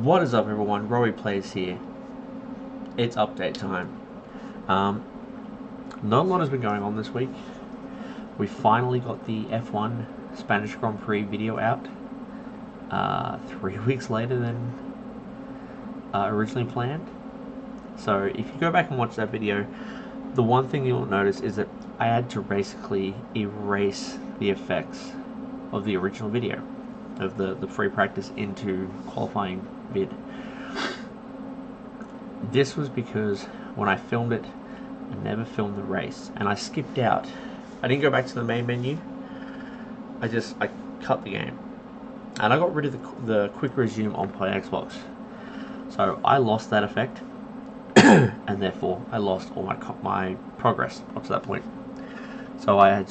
What is up, everyone? Rory Plays here. It's update time. Not a lot has been going on this week. We finally got the F1 Spanish Grand Prix video out 3 weeks later than originally planned. So if you go back and watch that video, the one thing you'll notice is that I had to basically erase the effects of the original video of the free practice into qualifying vid. This was because when I filmed it, I never filmed the race, and I skipped out. I didn't go back to the main menu. I cut the game, and I got rid of the quick resume on my Xbox. So I lost that effect, and therefore I lost all my progress up to that point. So I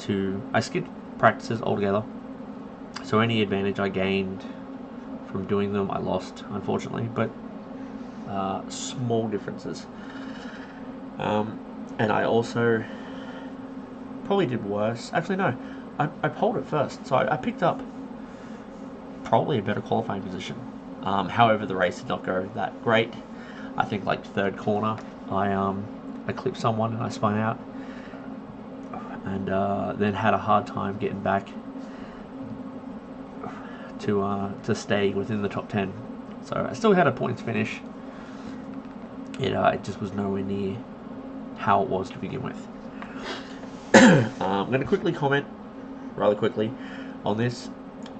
skipped practices altogether. So any advantage I gained from doing them, I lost, unfortunately, but small differences. And I also probably did worse. Actually, no, I polled it first, so I picked up probably a better qualifying position. However, the race did not go that great. I think like third corner, I clipped someone and I spun out, and then had a hard time getting back to stay within the top 10. So I still had a points finish. It just was nowhere near how it was to begin with. I'm going to quickly comment, rather quickly, on this.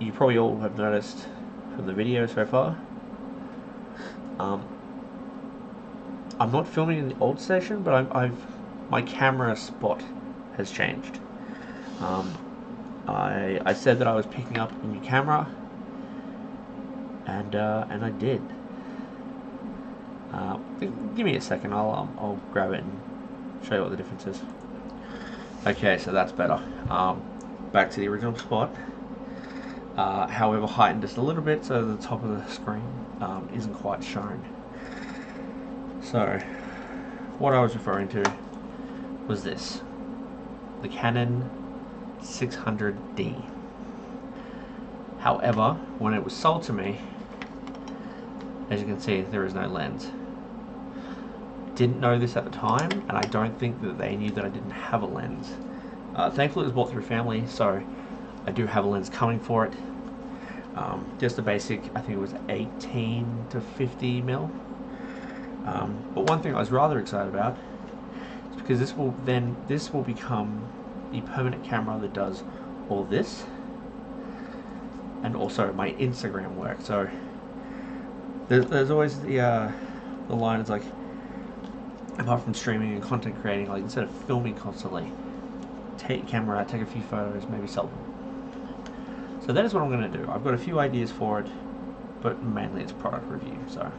You probably all have noticed from the video so far. I'm not filming in the old station, but my camera spot has changed. I said that I was picking up a new camera, and I did. Give me a second. I'll grab it and show you what the difference is. Okay, so that's better. Back to the original spot. However, heightened just a little bit, so the top of the screen isn't quite shown. So, what I was referring to was this: the Canon 600D. However, when it was sold to me, as you can see, there is no lens. Didn't know this at the time, and I don't think that they knew that I didn't have a lens. Thankfully, it was bought through family, so I do have a lens coming for it. Just a basic, I think it was 18 to 50 mil. But one thing I was rather excited about is because this will become the permanent camera that does all this, and also my Instagram work. So there's always the line is like, apart from streaming and content creating, like instead of filming constantly, take your camera out, take a few photos, maybe sell them. So that is what I'm going to do. I've got a few ideas for it, but mainly it's product review. So,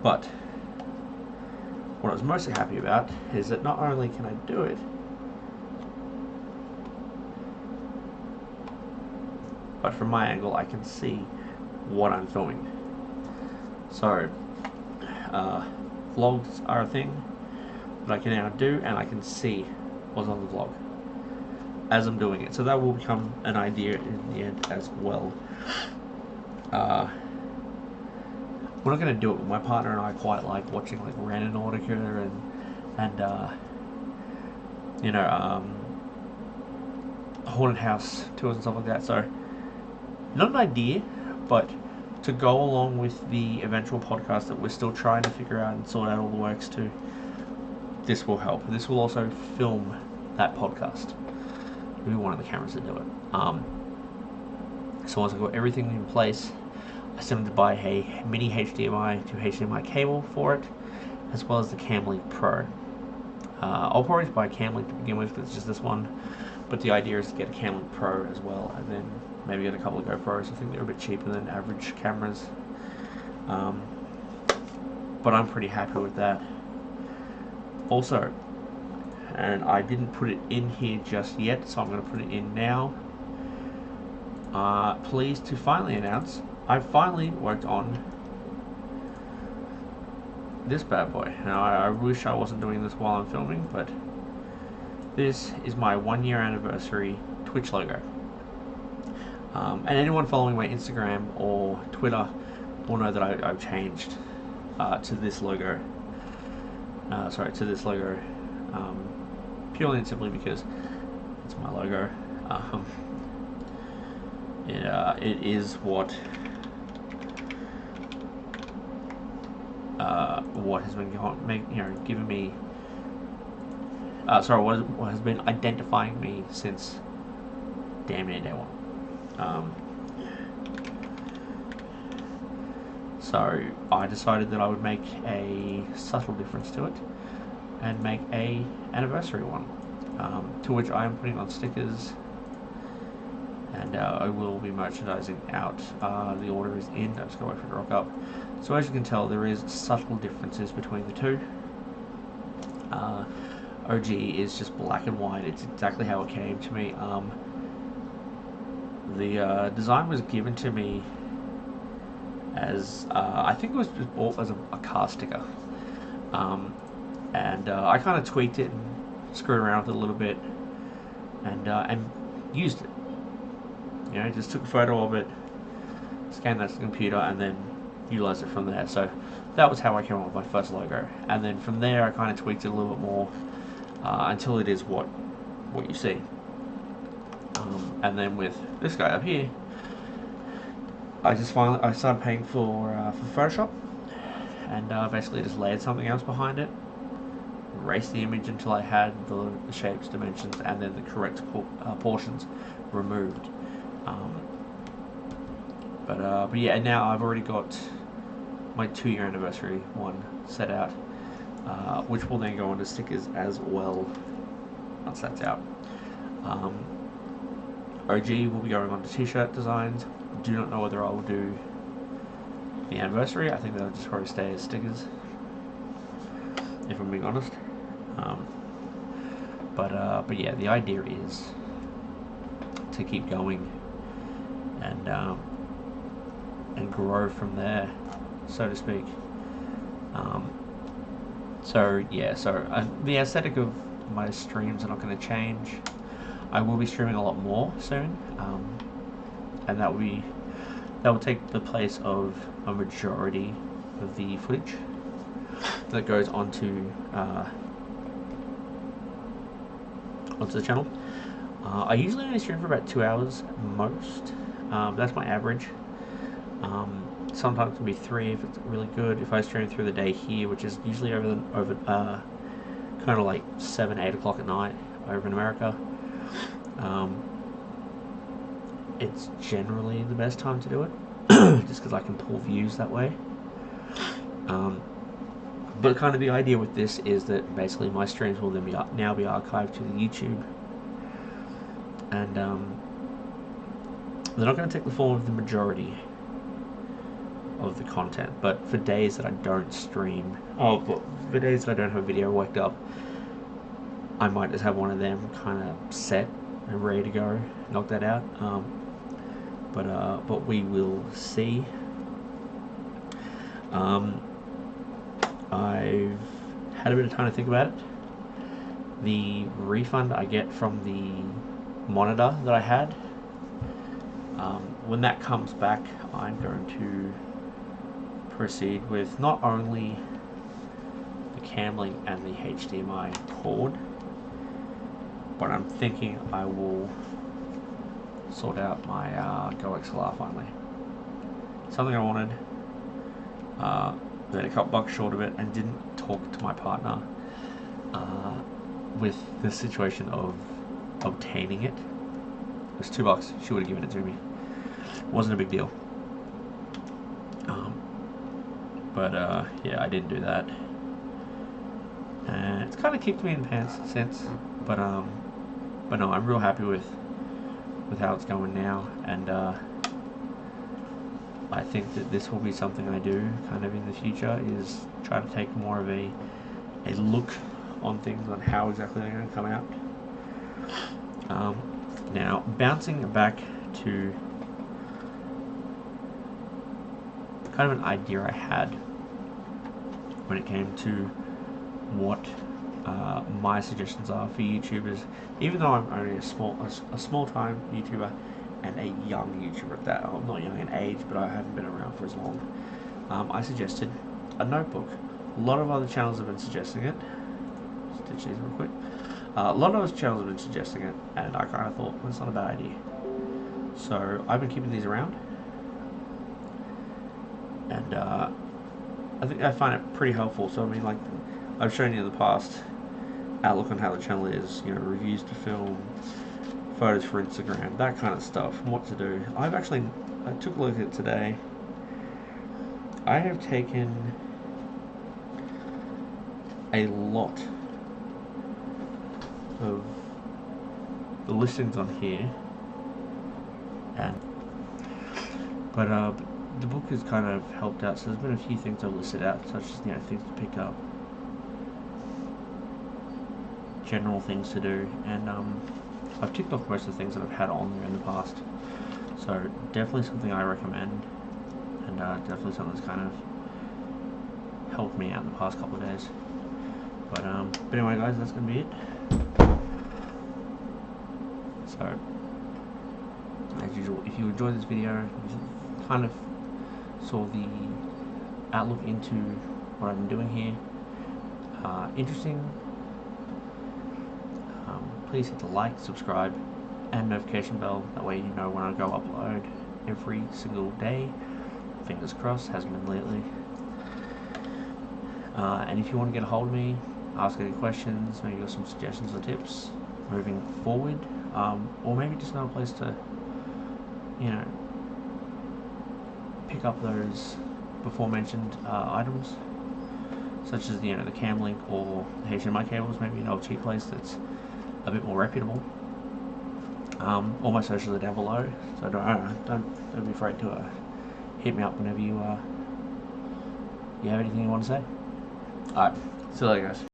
but what I was mostly happy about is that not only can I do it, but from my angle I can see what I'm filming. So, vlogs are a thing that I can now do, and I can see what's on the vlog as I'm doing it. So that will become an idea in the end as well. We're not going to do it, but my partner and I quite like watching like Rananautica and Haunted House tours and stuff like that. So not an idea, but to go along with the eventual podcast that we're still trying to figure out and sort out all the works to, this will help. This will also film that podcast. It'll be one of the cameras that do it. So once I've got everything in place, I still need to buy a mini HDMI to HDMI cable for it, as well as the Camlink Pro. I'll probably buy a Camlink to begin with, because it's just this one, but the idea is to get a Camlink Pro as well, and then maybe get a couple of GoPros. I think they're a bit cheaper than average cameras, but I'm pretty happy with that. Also, and I didn't put it in here just yet, so I'm going to put it in now. Pleased to finally announce, I finally worked on this bad boy. Now, I wish I wasn't doing this while I'm filming, but this is my 1 year anniversary Twitch logo. And anyone following my Instagram or Twitter will know that I've changed to this logo. To this logo, purely and simply because it's my logo. It is what has been giving me. What has been identifying me since damn near day one. So I decided that I would make a subtle difference to it and make a anniversary one, to which I am putting on stickers, and I will be merchandising out. The order is in. I'm just going to wait for it to rock up. So as you can tell, there is subtle differences between the two. OG is just black and white. It's exactly how it came to me. The design was given to me as I think it was just bought as a car sticker, and I kind of tweaked it and screwed around with it a little bit, and used it. Just took a photo of it, scanned that to the computer, and then utilized it from there. So that was how I came up with my first logo, and then from there I kind of tweaked it a little bit more until it is what you see. And then with this guy up here, I started paying for Photoshop, and basically just layered something else behind it, erased the image until I had the shapes, dimensions, and then the correct portions removed. But yeah, now I've already got my 2-year anniversary one set out, which will then go onto stickers as well once that's out. OG will be going on to t-shirt designs. Do not know whether I will do the anniversary. I think they'll just probably stay as stickers, if I'm being honest. But yeah, the idea is to keep going and grow from there, so to speak. So the aesthetic of my streams are not going to change. I will be streaming a lot more soon, and that will take the place of a majority of the footage that goes onto the channel. I usually only stream for about 2 hours most. That's my average. Sometimes it can be 3 if it's really good. If I stream through the day here, which is usually over kind of like 7-8 o'clock at night over in America, it's generally the best time to do it, just because I can pull views that way. But kind of the idea with this is that basically my streams will then now be archived to the YouTube, and they're not going to take the form of the majority of the content, but for days that I don't stream, for days that I don't have a video worked up, I might just have one of them kind of set and ready to go, knock that out. But we will see. I've had a bit of time to think about it. The refund I get from the monitor that I had, when that comes back, I'm going to proceed with not only the cam link and the HDMI cord, but I'm thinking I will sort out my Go XLR finally. Something I wanted, but a couple bucks short of it, and didn't talk to my partner with the situation of obtaining it. It was $2. She would have given it to me. It wasn't a big deal. Yeah, I didn't do that, and it's kind of kicked me in the pants since. But no, I'm real happy with how it's going now, and I think that this will be something I do kind of in the future, is try to take more of a look on things, on how exactly they're going to come out. Now, bouncing back to kind of an idea I had when it came to what my suggestions are for YouTubers. Even though I'm only a small time YouTuber, and a young YouTuber at that. I'm not young in age, but I haven't been around for as long. I suggested a notebook. A lot of other channels have been suggesting it. Stitch these real quick. A lot of those channels have been suggesting it, and I kind of thought, well, it's not a bad idea. So I've been keeping these around, and I think I find it pretty helpful. So I mean, like I've shown you in the past, outlook on how the channel is, you know, reviews to film, photos for Instagram, that kind of stuff, and what to do. I took a look at it today. I have taken a lot of the listings on here, but the book has kind of helped out. So there's been a few things I've listed out, such as, you know, things to pick up, general things to do, and I've ticked off most of the things that I've had on there in the past. So definitely something I recommend, and definitely something that's kind of helped me out in the past couple of days. But anyway, guys, that's gonna be it. So as usual, if you enjoyed this video, you kind of saw the outlook into what I've been doing here. Interesting. Please hit the like, subscribe, and notification bell. That way you know when I go upload every single day. Fingers crossed, hasn't been lately. And if you want to get a hold of me, ask any questions, maybe got some suggestions or tips moving forward, or maybe just another place to, you know, pick up those before mentioned items, such as, you know, the cam link or HDMI cables, maybe an old cheap place that's a bit more reputable. All my socials are down below, so don't be afraid to hit me up whenever you have anything you want to say. Alright, see you later, guys.